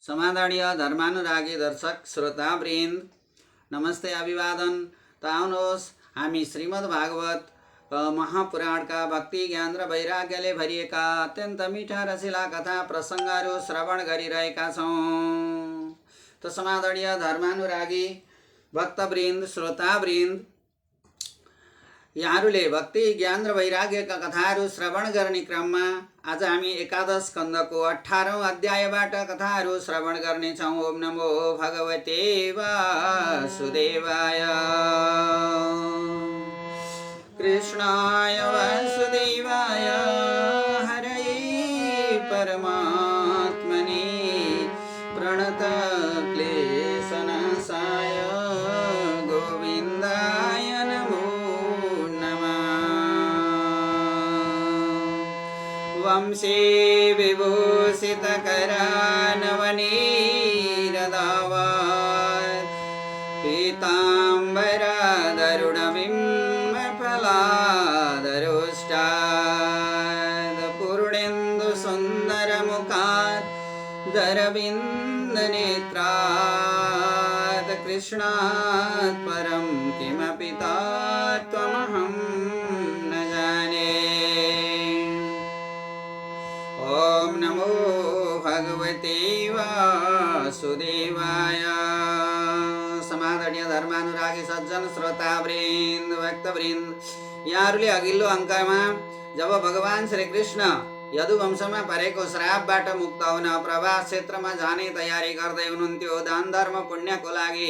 समादरणीय धर्मानुरागी दर्शक श्रोतावृन्द, नमस्ते, अभिवादन। त आउनुहोस् हामी श्रीमद् भागवत महापुराणका भक्ति ज्ञान र वैराग्यले भरिएका अत्यन्त मिठा रसिला कथा प्रसङ्गहरू श्रवण गरिरहेका छौँ। त समादरणीय धर्मानुरागी भक्तवृन्द, श्रोतावृन्द, यहाँहरूले भक्ति ज्ञान र वैराग्यका कथाहरू श्रवण गर्ने क्रममा आज हामी एकादश स्कन्धको 18औं अध्यायबाट कथाहरू श्रवण गर्नेछौँ। ओम नमो भगवते वासुदेवाय। कृष्णाय वासुदेवाय हरये परमात्मने प्रणत क्लेशनाशाय गोविन्दाय नमो नमः। वंशे विभूषितकरानवनीरदावात् पीताम्बरादरुणबिम्बफलादरोष्टात् पूर्णेन्दुसुन्दरमुखात् दरविन्दनेत्रात् कृष्णात् परं किमपि तत्त्वमहं न जाने। ओम नमो भगवते वासुदेवाय। समादरणीय धर्मानुरागी सज्जन श्रोतावृन्द, भक्तवृन्द, यहाँहरूले अघिल्लो अङ्कमा जब भगवान श्री कृष्ण यदुवंशमा परेको श्रापबाट मुक्त हुन प्रवास क्षेत्रमा जाने तयारी गर्दै हुनुहुन्थ्यो दान धर्म पुण्यको लागि,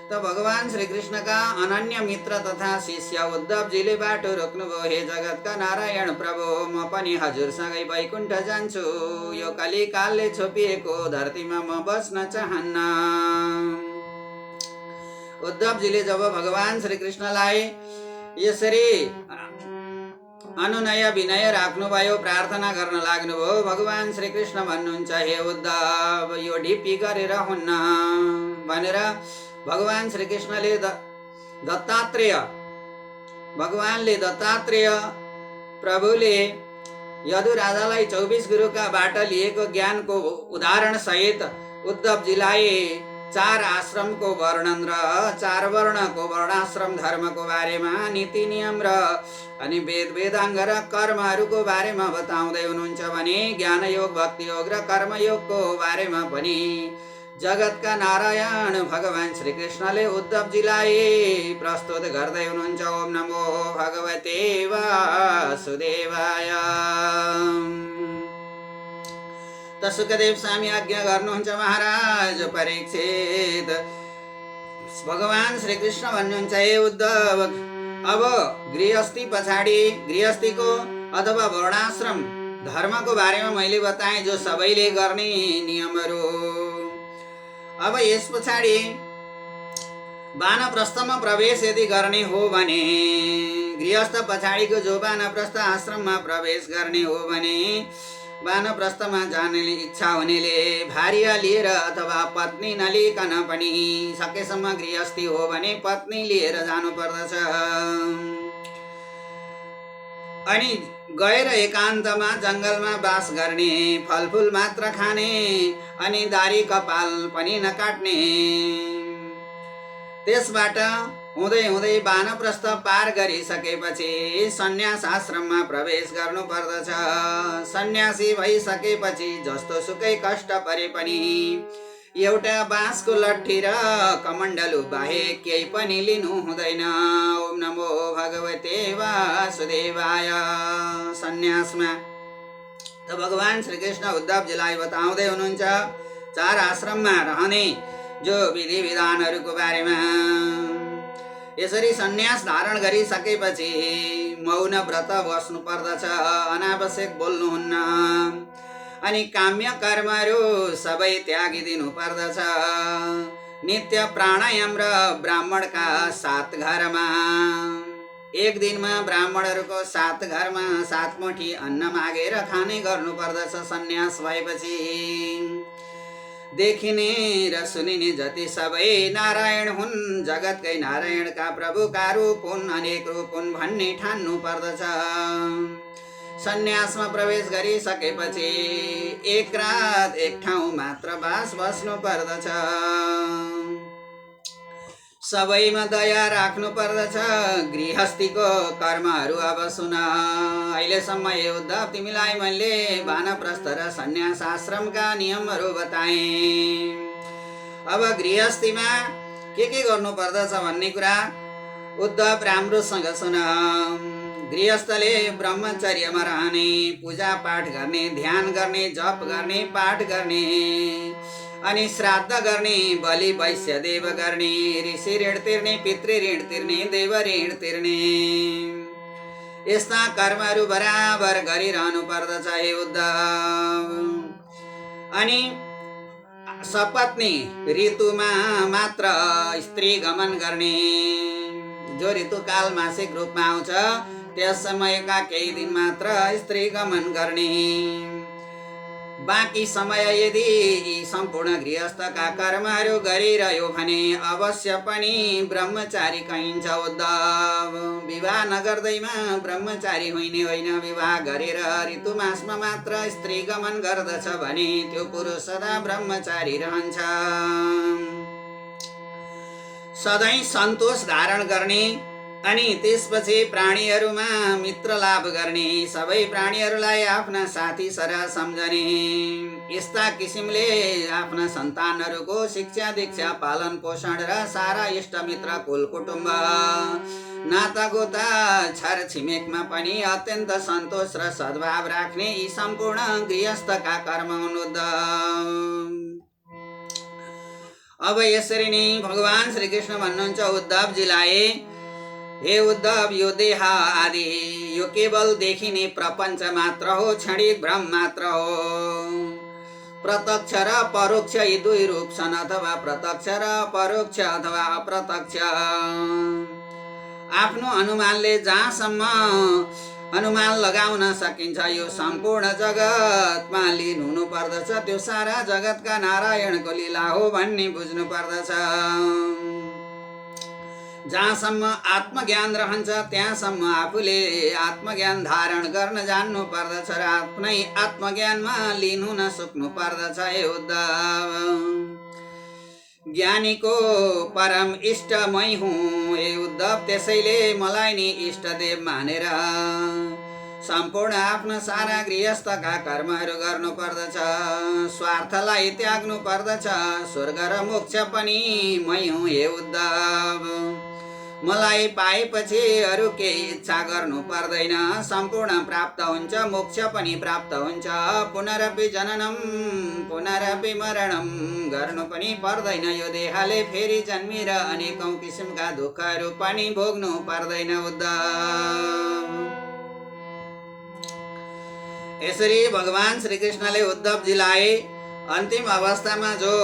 त भगवान श्री कृष्णका अनन्य मित्र तथा शिष्य उद्धवजीले बाटो रोक्नुभयो। हे जगतका नारायण प्रभु, म पनि हजुरसँगै वैकुण्ठ जान्छु। यो कलिकालले छोपिएको धरतीमा म बस्न चाहन्न। उद्धवजीले जब भगवान श्री कृष्णलाई यसरी अनुनय विनय राख्नुभयो, प्रार्थना गर्न लाग्नुभयो। भगवान श्री कृष्ण भन्नुहुन्छ, हे उद्धव, यो ढिप्पी गरेर हुन्न भनेर भगवान श्री कृष्णले दत्तात्रेय प्रभुले यदु राजालाई 24 गुरुकाबाट लिएको ज्ञानको उदाहरण सहित उद्धवजीलाई 4 आश्रमको वर्णन र 4 वर्णको वर्णाश्रम धर्मको बारेमा, नीति नियम र अनि वेदाङ्ग र कर्महरूको बारेमा बताउँदै हुनुहुन्छ भने ज्ञान योग, भक्ति योग र कर्मयोगको बारेमा पनि जगतका नारायण भगवान श्री कृष्णले उद्धवजीलाई प्रस्तुत गर्दै हुनुहुन्छ। ओम नमो भगवते वासुदेवाय। त सुखदेव स्वामी आज्ञा गर्नुहुन्छ, महाराज परीक्षित, भगवान श्री कृष्ण भन्नुहुन्छ, हे उद्धव, अब गृहस्थी पछाडि गृहस्थीको अथवा वर्णाश्रम धर्मको बारेमा मैले बताएँ, जो सबैले गर्ने नियमहरू। अब यस पछाडि वानप्रस्थमा प्रवेश यदि गर्ने हो भने, गृहस्थ पछाडिको जो वानप्रस्थ आश्रममा प्रवेश गर्ने हो भने, वानप्रस्थमा जाने इच्छा हुनेले भार्या लिएर अथवा पत्नी नलिकन पनि सकेसम्म गृहस्थी हो भने पत्नी लिएर जानु पर्दछ। अनि गएर एकान्तमा जङ्गलमा बास गर्ने, फलफुल मात्र खाने अनि दारी कपाल पनि नकाट्ने। त्यसबाट हुँदै हुँदै वानप्रस्थ पार गरिसकेपछि सन्यास आश्रममा प्रवेश गर्नु पर्दछ। सन्यासी भइसकेपछि जस्तो सुकै कष्ट परे पनि एउटा बाँसको लट्ठी र कमण्डलु बाहेक केही पनि लिनु हुँदैन। ओम नमो भगवते वासुदेवाय। सन्यासमा त भगवान श्री कृष्ण उद्धवजीलाई बताउँदै हुनुहुन्छ 4 आश्रममा रहने जो विधि विधानहरूको बारेमा। यसरी सन्यास धारण गरिसकेपछि मौन व्रत बस्नु पर्दछ, अनावश्यक बोल्नुहुन्न, अनि काम्य कर्महरू सबै त्यागिदिनु पर्दछ। नित्य प्राणायाम र ब्राह्मणका 7 घरमा, एक दिनमा ब्राह्मणहरूको 7 घरमा 7 मुठी अन्न मागेर खाने गर्नु पर्दछ। सन्यास भएपछि देखिने र सुनिने जति सबै नारायण हुन्, जगतकै नारायणका प्रभुका रूप हुन्, अनेक रूप हुन् भन्ने ठान्नु पर्दछ। सन्यासमा प्रवेश गरिसकेपछि एक रात एक ठाउँ मात्र बास बस्नु पर्दछ। सबैमा दया राख्नु पर्दछ। गृहस्थीको कर्महरू अब सुन। अहिलेसम्म हे उद्धव तिमीलाई मैले वानप्रस्थ र सन्यास आश्रमका नियमहरू बताएँ। अब गृहस्थीमा के गर्नु पर्दछ भन्ने कुरा उद्धव राम्रोसँग सुन। गृहस्थले ब्रह्मचर्यमा रहने, पूजा पाठ गर्ने, ध्यान गर्ने, जप गर्ने, पाठ गर्ने अनि श्राद्ध गर्ने, बलि वैश्य देव गर्ने, ऋषि ऋण तिर्ने, पितृ ऋण तिर्ने, देव ऋण तिर्ने, यस्ता कर्महरू बराबर गरिरहनु पर्दछ हे उद्धव। अनि सपत्नी ऋतुमा मात्र स्त्री गमन गर्ने। जो ऋतुकाल मासिक रूपमा आउँछ त्यस समयका केही दिन मात्र स्त्री गमन गर्ने। बाँकी समय यदि यी सम्पूर्ण गृहस्थका कर्महरू गरिरह्यो भने अवश्य पनि ब्रह्मचारी कहिन्छ उद्धव। विवाह नगर्दैमा ब्रह्मचारी हुने होइन। विवाह गरेर ऋतुमासमा मात्र स्त्री गमन गर्दछ भने त्यो पुरुष सदा ब्रह्मचारी रहन्छ। सधैँ सन्तोष धारण गर्ने अनि त्यसपछि प्राणीहरूमा मित्र लाभ गर्ने, सबै प्राणीहरूलाई आफ्ना साथी सरह सम्झने, यस्ता किसिमले आफ्ना सन्तानहरूको शिक्षा दीक्षा पालन पोषण र सारा इष्टमित्र कुल कुटुम्ब नातागोता छर छिमेकमा पनि अत्यन्त सन्तोष र सद्भाव राख्ने यी सम्पूर्ण गृहस्थका कर्म हुन् उद्धव। अब यसरी नै भगवान श्रीकृष्ण भन्नुहुन्छ उद्धवजीलाई, हे उद्धव यो देह आदि यो केवल देखिने प्रपञ्च मात्र हो, क्षणिक भ्रम मात्र हो। प्रत्यक्ष र परोक्ष यी दुई रूप छन्, अथवा प्रत्यक्ष र परोक्ष अथवा अप्रत्यक्ष। आफ्नो अनुमानले जहाँसम्म अनुमान लगाउन सकिन्छ यो सम्पूर्ण जगतमा लीन हुनु पर्दछ। त्यो सारा जगतका नारायणको लीला हो भन्ने बुझ्नु पर्दछ। जहाँसम्म आत्मज्ञान रहन्छ त्यहाँसम्म आफूले आत्मज्ञान धारण गर्न जान्नु पर्दछ र आफ्नै आत्मज्ञानमा लीन हुन सक्नु पर्दछ हे उद्धव। ज्ञानीको परम इष्ट मै हुँ हे उद्धव, त्यसैले मलाई नि इष्टदेव मानेर सम्पूर्ण आफ्नो सारा गृहस्थका कर्महरू गर्नु पर्दछ। स्वार्थलाई त्याग्नु पर्दछ। स्वर्ग र मोक्ष पनि मै हुँ हे उद्धव। मलाई पाएपछि अरू केही इच्छा गर्नु पर्दैन। सम्पूर्ण प्राप्त हुन्छ, मोक्ष पनि प्राप्त हुन्छ। पुनरपि जननम पुनरपि मरणम गर्नु पनि पर्दैन। यो देहले फेरि जन्मेर अनेकौं किसिमका दुःखहरू पनि भोग्नु पर्दैन उद्धव। यसरी भगवान श्रीकृष्णले उद्धवजीलाई अन्तिम अवस्थामा जो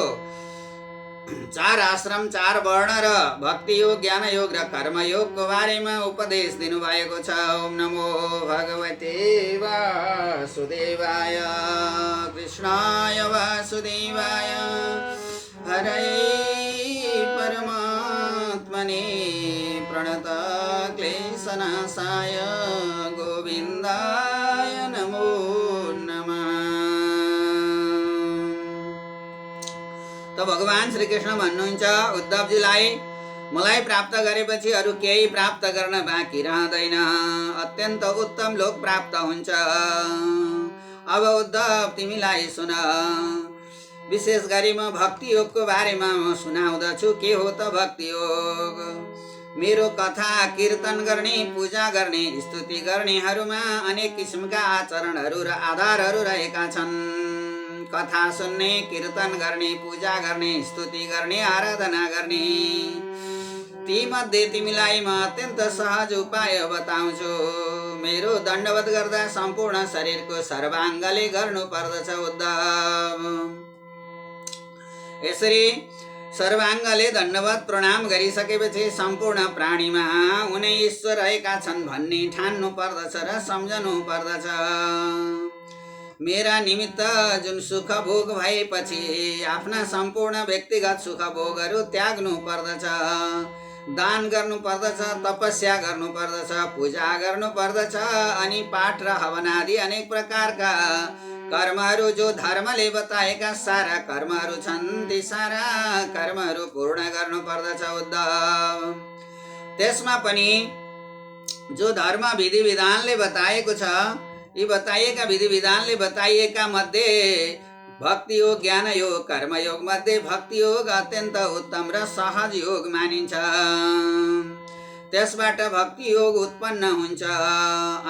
4 आश्रम 4 वर्ण र भक्ति योग, ज्ञान योग र कर्म योगको बारेमा उपदेश दिनुभएको छ। ओम नमो भगवते वासुदेवाय कृष्णाय वासुदेवाय हरे परमात्मने प्रणत क्लेशनाशाय गोविन्दाय नमो नमः। तो भगवान श्रीकृष्ण भन्नुहुन्छ उद्धवजीलाई, मलाई प्राप्त गरेपछि अरू केही प्राप्त गर्न बाँकी रहँदैन। अत्यन्त उत्तम लोक प्राप्त हुन्छ। अब उद्धव तिमीलाई सुन, विशेष गरी म भक्ति योगको बारेमा म सुनाउँदछु। के हो त भक्ति योग? मेरो कथा कीर्तन गर्ने, पूजा गर्ने, स्तुति गर्नेहरूमा अनेक किसिमका आचरणहरू र आधारहरू रहेका छन्। कथा सुन्ने, कीर्तन गर्ने, पूजा गर्ने, स्तुति गर्ने, आराधना गर्ने, ती मध्ये तिमीलाई म अत्यन्त सहज उपाय बताउँछु। मेरो दण्डवत गर्दा सम्पूर्ण शरीरको सर्वाङ्गले गर्नु पर्दछ उद्धव। यसरी सर्वाङ्गले दण्डवत प्रणाम गरिसकेपछि सम्पूर्ण प्राणीमा उनै ईश्वर रहेका छन् भन्ने ठान्नु पर्दछ र सम्झनु पर्दछ। मेरा निमित्त जुन सुख भोग भएपछि आफ्ना सम्पूर्ण व्यक्तिगत सुख भोगहरू त्याग्नु पर्दछ। दान गर्नु पर्दछ, तपस्या गर्नु पर्दछ, पूजा गर्नु पर्दछ, अनि पाठ र हवन आदि अनेक प्रकारका कर्महरू जो धर्मले बताएका सारा कर्महरू छन् ती सारा कर्महरू पूर्ण गर्नु पर्दछ उद्धव। त्यसमा पनि जो धर्म विधि विधानले बताएको छ, यी बताइएका विधि विधानले बताइएका मध्ये भक्ति योग, ज्ञान योग, कर्म योग मध्ये भक्ति योग अत्यन्त उत्तम र सहज योग मानिन्छ। त्यसबाट भक्ति योग उत्पन्न हुन्छ,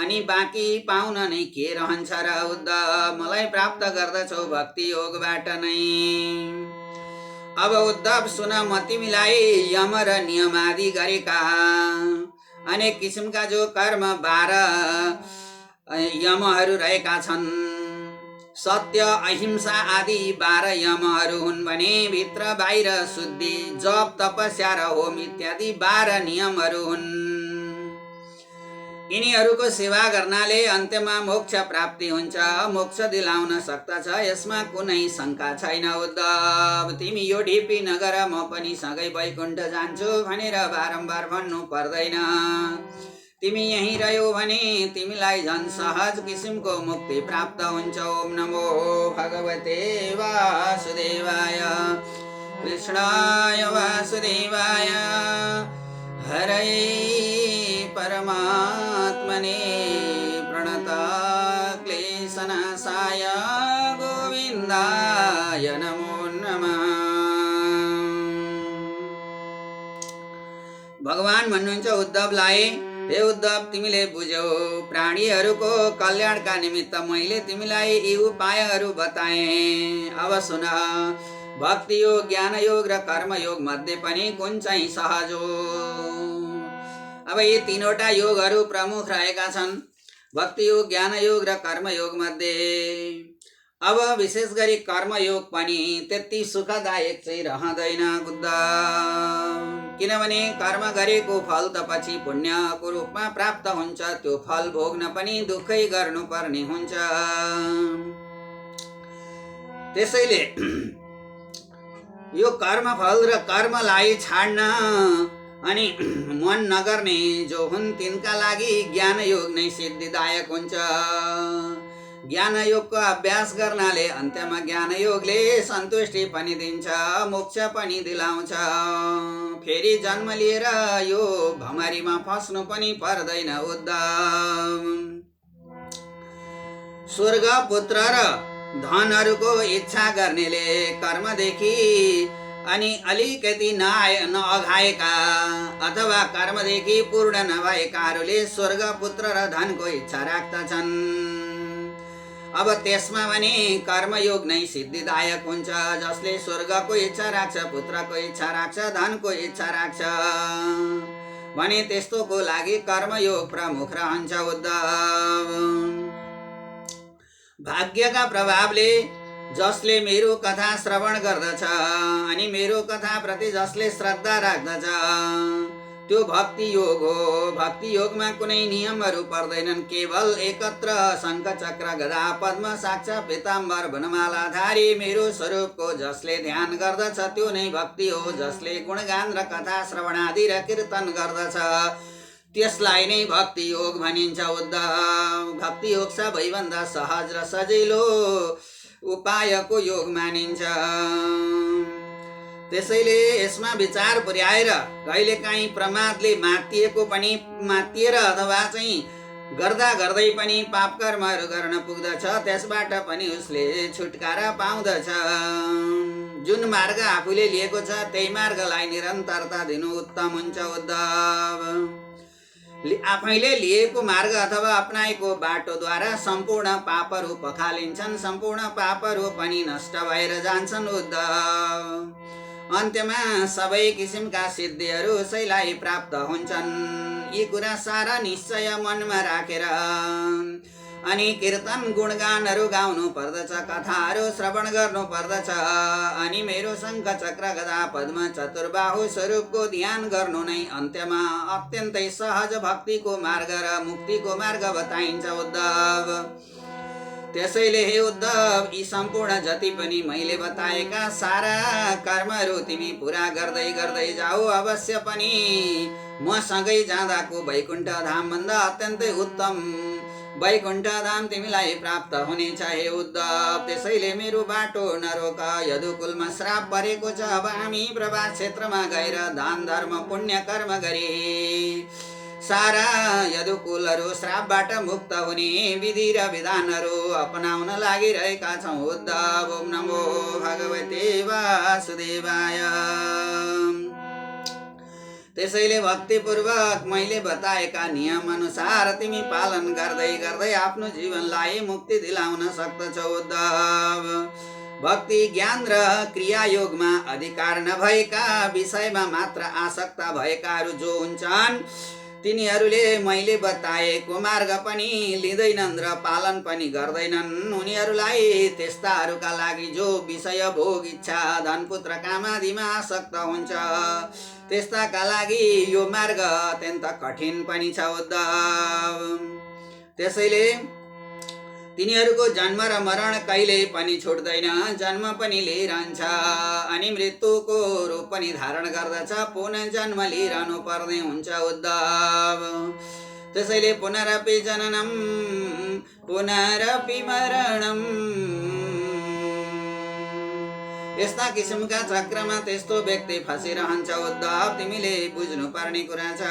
अनि बाँकी पाउन नै के रहन्छ र उद्धव, मलाई प्राप्त गर्दछौ भक्ति योगबाट नै। अब उद्धव सुन, म तिमीलाई यम र नियम आदि गरेका अनेक किसिमका जो कर्म 12 यमहरू रहेका छन्, सत्य, अहिंसा आदि 12 यमहरू हुन् भने भित्र बाहिर शुद्धि, जप, तपस्या र होम इत्यादि 12 नियमहरू हुन्। यिनीहरूको सेवा गर्नाले अन्त्यमा मोक्ष प्राप्ति हुन्छ, मोक्ष दिलाउन सक्दछ, यसमा कुनै शङ्का छैन उद्धव। तिमी यो ढिपी नगर, म पनि सँगै वैकुण्ठ जान्छु भनेर बारम्बार भन्नु पर्दैन। तिमी यहीँ रह्यौ भने तिमीलाई झन् सहज किसिमको मुक्ति प्राप्त हुन्छ। ओम नमो भगवते वासुदेवाय, कृष्णाय वासुदेवाय, हरे परमात्मने प्रणता क्लेशनाशाय गोविन्दाय नमो नमः। भगवान भन्नुहुन्छ उद्धवलाई, हे उद्धव, तिमीले बुझ्यौ, प्राणीहरूको कल्याणका निमित्त मैले तिमीलाई यी उपायहरू बताएँ। अब सुन, भक्ति योग, ज्ञान योग र कर्म योग मध्ये पनि कुन चाहिँ सहज हो? अब यी तीनवटा योगहरू प्रमुख रहेका छन्, भक्ति योग, ज्ञान योग र कर्म योग मध्ये। अब विशेष गरी कर्म योग पनि त्यति सुखदायक चाहिँ रहँदैन उद्धव, किनभने कर्म गरेको फल त पछि पुण्यको रूपमा प्राप्त हुन्छ, त्यो फल भोग्न पनि दुःखै गर्नुपर्ने हुन्छ। त्यसैले यो कर्म फल र कर्मलाई छाड्न अनि मन नगर्ने जो हुन् तिनका लागि ज्ञान योग नै सिद्धिदायक हुन्छ। ज्ञान योगको अभ्यास गर्नाले अन्त्यमा ज्ञान योगले सन्तुष्टि पनि दिन्छ, मोक्ष पनि दिलाउँछ। फेरि जन्म लिएर यो भमरीमा फस्नु पनि पर्दैन उद्धव। स्वर्ग, पुत्र र धनहरूको इच्छा गर्नेले कर्मदेखि अनि अलिकति नअघाएका अथवा कर्मदेखि पूर्ण नभएकाहरूले स्वर्ग, पुत्र र धनको इच्छा राख्दछन्। अब त्यसमा भने कर्मयोग नै सिद्धिदायक हुन्छ। जसले स्वर्गको इच्छा राख्छ, पुत्रको इच्छा राख्छ, धनको इच्छा राख्छ भने त्यस्तोको लागि कर्मयोग प्रमुख रहन्छ उद्धव। भाग्यका प्रभावले जसले मेरो कथा श्रवण गर्दछ अनि मेरो कथा प्रति जसले श्रद्धा राख्दछ त्यो भक्ति योग हो। भक्ति योगमा कुनै नियमहरू पर्दैनन्, केवल एकत्र शङ्ख चक्र गदा पद्म साक्ष पीताम्बर वनमालाधारी मेरो स्वरूपको जसले ध्यान गर्दछ त्यो नै भक्ति हो। जसले गुणगान र कथा श्रवण आदि र कीर्तन गर्दछ त्यसलाई नै भक्ति योग भनिन्छ उद्धव। भक्ति योग सबैभन्दा सहज र सजिलो उपायको योग मानिन्छ। त्यसैले यसमा विचार पुर्याएर कहिलेकाहीँ प्रमादले मातिएर अथवा चाहिँ गर्दा गर्दै पनि पाप कर्महरू गर्न पुग्दछ, त्यसबाट पनि उसले छुटकारा पाउँदछ। जुन मार्ग आफूले लिएको छ त्यही मार्गलाई निरन्तरता दिनु उत्तम हुन्छ उद्धव। आफैले लिएको मार्ग अथवा अपनाएको बाटोद्वारा सम्पूर्ण पापहरू पखालिन्छन्, सम्पूर्ण पापहरू पनि नष्ट भएर जान्छन् उद्धव। अन्त्यमा सबै किसिमका सिद्धिहरू उसैलाई प्राप्त हुन्छन्। यी कुरा सारा निश्चय मनमा राखेर अनि कीर्तन गुणगानहरू गाउनु पर्दछ, कथाहरू श्रवण गर्नु पर्दछ अनि मेरो शङ्ख चक्र गदा पद्म चतुर्बाहु स्वरूपको ध्यान गर्नु नै अन्त्यमा अत्यन्तै सहज भक्तिको मार्ग र मुक्तिको मार्ग बताइन्छ उद्धव। त्यसैले हे उद्धव यी सम्पूर्ण जति पनि मैले बताएका सारा कर्महरू तिमी पुरा गर्दै गर्दै जाऊ। अवश्य पनि म सँगै जाँदाको वैकुण्ठ धाम भन्दा अत्यन्तै उत्तम वैकुण्ठ धाम तिमीलाई प्राप्त हुनेछ हे उद्धव। त्यसैले मेरो बाटो नरोक। यदुकुलमा श्राप परेको छ। अब हामी प्रभास क्षेत्रमा गएर दान धर्म पुण्य कर्म गरे सारा यदुकुलहरू श्रापबाट मुक्त हुने विधि र विधानहरू अपनाउन लागिरहेका छौँ उद्धव। ओम नमो भगवते वासुदेवाय। त्यसैले भक्तिपूर्वक मैले बताएका नियम अनुसार तिमी पालन गर्दै गर्दै आफ्नो जीवनलाई मुक्ति दिलाउन सक्दछौ उद्धव। भक्ति ज्ञान र क्रियायोगमा अधिकार नभएका विषयमा मात्र आसक्त भएकाहरू जो हुन्छन् तिनीहरूले मैले बताएको मार्ग पनि लिँदैनन् र पालन पनि गर्दैनन्। उनीहरूलाई त्यस्ताहरूका लागि जो विषय भोग इच्छा धनपुत्र कामादिमा आसक्त हुन्छ त्यस्ताका लागि यो मार्ग अत्यन्त कठिन पनि छ उद्धव। त्यसैले तिनीहरूको जन्म र मरण कहिल्यै पनि छुट्दैन। जन्म पनि लिइरहन्छ अनि मृत्युको रूप पनि धारण गर्दछ। पुनः जन्म लिइरहनु पर्ने हुन्छ उद्धव। त्यसैले पुनरपि जननम पुनरपि मरणम यस्ता किसिमका चक्रमा त्यस्तो व्यक्ति फसिरहन्छ उद्धव। तिमीले बुझ्नु पर्ने कुरा छ।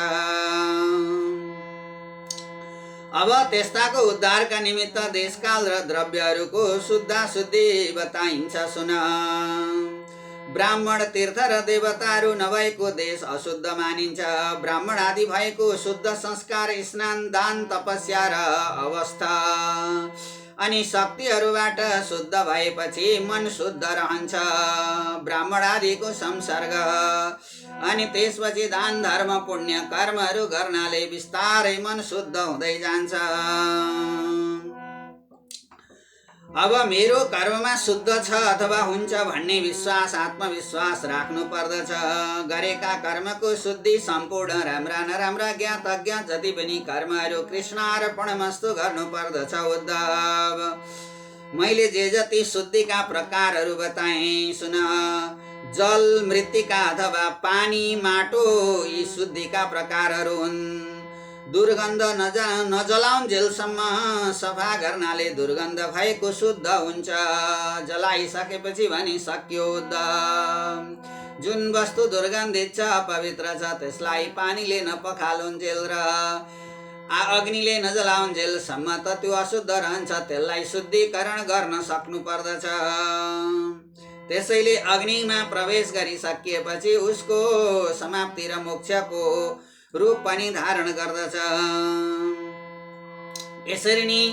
अब त्यस्ताको उद्धारका निमित्त देशकाल र द्रव्यहरूको शुद्धाशुद्धि बताइन्छ सुन। ब्राह्मण तीर्थ र देवताहरू नभएको देश अशुद्ध मानिन्छ। ब्राह्मण आदि भएको शुद्ध संस्कार स्नान दान तपस्या र अवस्था अनि शक्तिहरूबाट शुद्ध भएपछि मन शुद्ध रहन्छ। ब्राह्मण आदिको संसर्ग अनि त्यसपछि दान धर्म पुण्य कर्महरू गर्नाले बिस्तारै मन शुद्ध हुँदै जान्छ। अब मेरो कर्ममा शुद्ध छ अथवा हुन्छ भन्ने विश्वास आत्मविश्वास राख्नु पर्दछ। गरेका कर्मको शुद्धि सम्पूर्ण राम्रा नराम्रा ज्ञात अज्ञात जति पनि कर्महरू कृष्णार्पणमस्तु गर्नु पर्दछ उद्धव। मैले जे जति शुद्धिका प्रकारहरू बताएँ सुन। जल मृत्तिका अथवा पानी माटो यी शुद्धिका प्रकारहरू हुन्। दुर्गन्ध नजलाउन्जेलसम्म सफा गर्नाले दुर्गन्ध भएको शुद्ध हुन्छ। जलाइसकेपछि भने सक्यो उद्धव। जुन वस्तु दुर्गन्धित छ पवित्र छ त्यसलाई पानीले नपखालुन्जेल र अग्निले नजलाउन्जेलसम्म त त्यो अशुद्ध रहन्छ। त्यसलाई शुद्धिकरण गर्न सक्नु पर्दछ। त्यसैले अग्निमा प्रवेश गरिसकिएपछि उसको समाप्ति र मोक्षको रूप पनि धारण गर्दछ। यसरी नै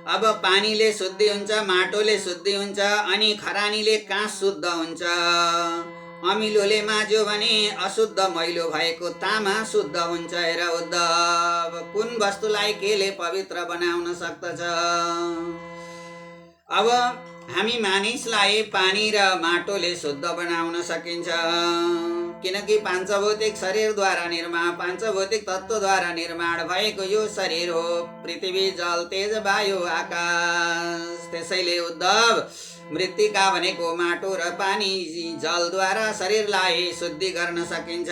अब पानीले शुद्धि हुन्छ माटोले शुद्धि हुन्छ अनि खरानीले काँस शुद्ध हुन्छ। अमिलोले माझ्यो भने अशुद्ध मैलो भएको तामा शुद्ध हुन्छ। हेर उद्धव कुन वस्तुलाई केले पवित्र बनाउन सक्दछ। अब हामी मानिसलाई पानी र माटोले शुद्ध बनाउन सकिन्छ किनकि पांचभौतिक शरीरद्वारा निर्माण पांचभौतिक तत्त्वद्वारा निर्माण भएको यो शरीर हो। पृथ्वी जल तेज वायु आकाश। त्यसैले उद्धव मृत्तिका भनेको माटो र पानी जलद्वारा शरीरलाई शुद्धि गर्न सकिन्छ।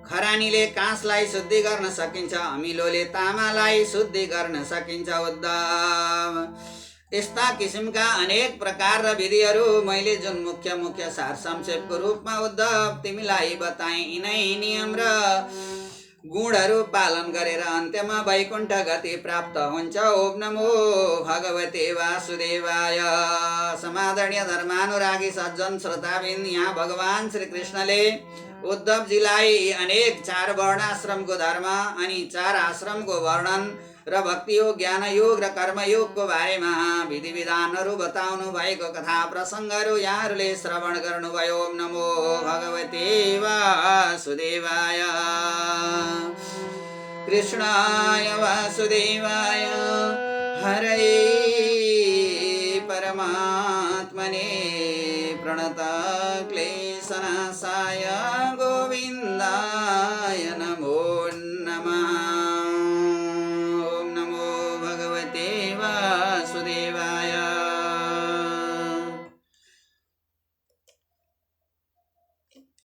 खरानीले काँसलाई शुद्धि गर्न सकिन्छ। अमिलोले तामालाई शुद्धि गर्न सकिन्छ उद्धव। यस्ता किसिमका अनेक प्रकार र विधिहरू मैले जुन मुख्य मुख्य सार संक्षेपको रूपमा उद्धव तिमीलाई बताएँ यिनै नियम र गुणहरू पालन गरेर अन्त्यमा वैकुण्ठ गति प्राप्त हुन्छ। ओम नमो भगवते वासुदेवाय। समादरणीय धर्मानुरागी सज्जन श्रोताबिन, यहाँ भगवान श्री कृष्णले उद्धवजीलाई अनेक 4 वर्णाश्रमको धर्म अनि 4 आश्रमको वर्णन र भक्ति योग ज्ञान योग र कर्म योगको बारेमा विधि विधानहरू बताउनु भएको कथा प्रसङ्गहरू यहाँहरूले श्रवण गर्नुभयो। ओम नमो भगवते वासुदेवाय। कृष्णाय वासुदेवाय हरये परमात्मने प्रणतः